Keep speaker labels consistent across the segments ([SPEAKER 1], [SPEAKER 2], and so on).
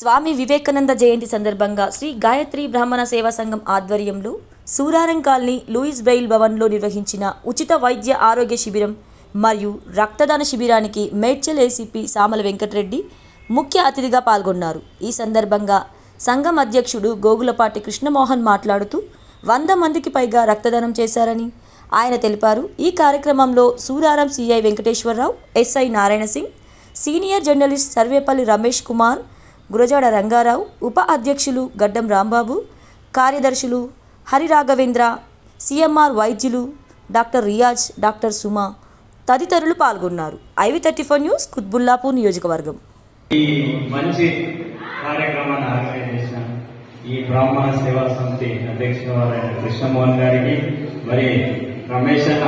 [SPEAKER 1] స్వామి వివేకానంద జయంతి సందర్భంగా శ్రీ గాయత్రి బ్రాహ్మణ సేవా సంఘం ఆధ్వర్యంలో సూరారం కాలనీ లూయిస్ బ్రెయిల్ భవన్లో నిర్వహించిన ఉచిత వైద్య ఆరోగ్య శిబిరం మరియు రక్తదాన శిబిరానికి మేడ్చల్ ఏసీపీ సామల వెంకటరెడ్డి ముఖ్య అతిథిగా పాల్గొన్నారు. ఈ సందర్భంగా సంఘం అధ్యక్షుడు గోగులపాటి కృష్ణమోహన్ మాట్లాడుతూ 100 మందికి పైగా రక్తదానం చేశారని ఆయన తెలిపారు. ఈ కార్యక్రమంలో Suraram CI Venkateswararao, SI Narayana Singh, senior journalist Sarvepalli Ramesh Kumar, Gurajada Rangarao, ఉప అధ్యక్షులు గడ్డం రాంబాబు, కార్యదర్శులు హరిరాఘవేంద్ర, సిఎంఆర్ వైద్యులు డాక్టర్ రియాజ్, డాక్టర్ సుమా తదితరులు పాల్గొన్నారు. IV34 న్యూస్, కుత్బుల్లాపూర్ నియోజకవర్గం.
[SPEAKER 2] ఈ మంచి కార్యక్రమాన్ని ఆర్గనైజ్ చేసిన ఈ బ్రాహ్మణ సేవా సమితి అధ్యక్షుల వారైన కృష్ణమోహన్ గారికి, మరి రమేష్ అన్న,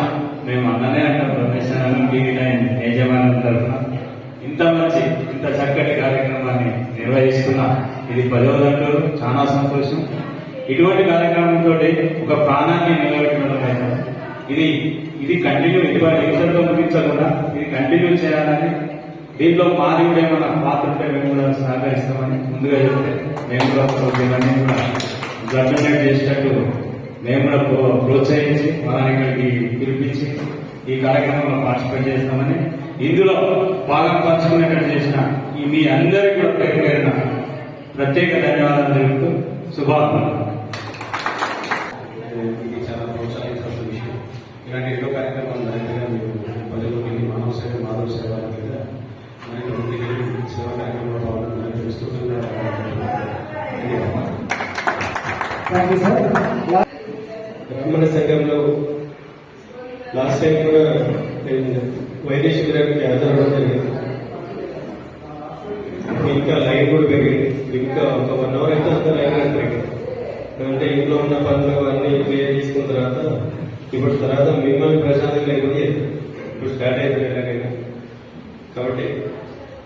[SPEAKER 2] మేము అన్ననే అంటాం, రమేష్ అన్న TV9 యజమానుల తరఫున ఇంత చక్కటి కార్యక్రమాన్ని నిర్వహిస్తున్నా ఇది 10వ దండలు, చాలా సంతోషం. ఇటువంటి కార్యక్రమంతో ఒక ప్రాణాన్ని నిలబెట్టడం ఇది కంటిన్యూ, ఇంతటితో ముగించకుండా ఇది కంటిన్యూ చేయాలని, దీంట్లో మాది కూడా ఏమైనా పాత్ర ఉంటే మేము కూడా సహకరిస్తామని ముందుగా చెప్తే మేము కూడా ఇవన్నీ కూడా బ్లడ్ డొనేట్ చేసేటట్టు మేము కూడా ప్రోత్సహించి వాళ్ళని ఇక్కడికి పిలిపించి ఈ కార్యక్రమంలో పార్టిసిపేట్ చేస్తామని, ఇందులో భాగం పంచుకునేటట్టు చేసిన ఈ మీ అందరికీ కూడా ప్రత్యేక ధన్యవాదాలు తెలుపుతూ శుభాకాంక్షలు.
[SPEAKER 3] ఇది చాలా ప్రోత్సహించాల్సిన విషయం. ఇలాంటి ఎన్నో కార్యక్రమాలు నరేంద్ర పల్లెలోకి మానవ సేవ మరింత ముందుకు సేవా కార్యక్రమంలో పాల్గొనడానికి విస్తృతంగా బ్రాహ్మణ సంఘంలో లాస్ట్ టైం కూడా వైద్య శిబిరానికి హాజరవడం జరిగింది. ఇంకా లైన్ కూడా పెరిగింది. ఇంకా ఒక 1 అవర్ అయితే అంత లైన్ కూడా పెరిగింది. అంటే ఇంట్లో ఉన్న పనులు అన్ని క్లియర్ చేసుకున్న తర్వాత మిమ్మల్ని ప్రశాంతంగా లేకపోతే ఇప్పుడు స్టార్ట్ అయిపోయింది ఎలాగైనా. కాబట్టి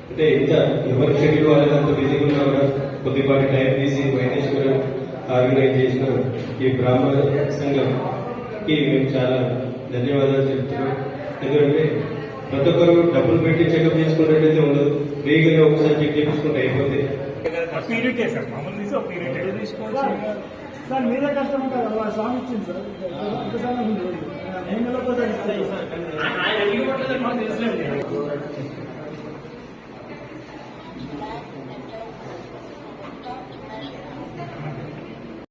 [SPEAKER 3] అంటే ఇంత ఎవరి షెడ్యూల్ వాళ్ళకి అంత బిజీగా ఉన్నా కూడా కొద్దిపాటి టైం తీసి వైద్య శిబిరం ఆర్గనైజ్ చేసిన ఈ బ్రాహ్మణ సంఘంకి మేము చాలా ధన్యవాదాలు చెప్తున్నాం. ఎందుకంటే ప్రతి ఒక్కరు డబ్బులు పెట్టి చెకప్ చేసుకున్నట్టయితే ఉండదు, ఫ్రీగానే ఒకసారి చెక్ చేయించుకుంటే అయిపోతే.
[SPEAKER 4] సార్ మీరే కష్టం ఉంటారు, స్వామి ఇచ్చింది సార్.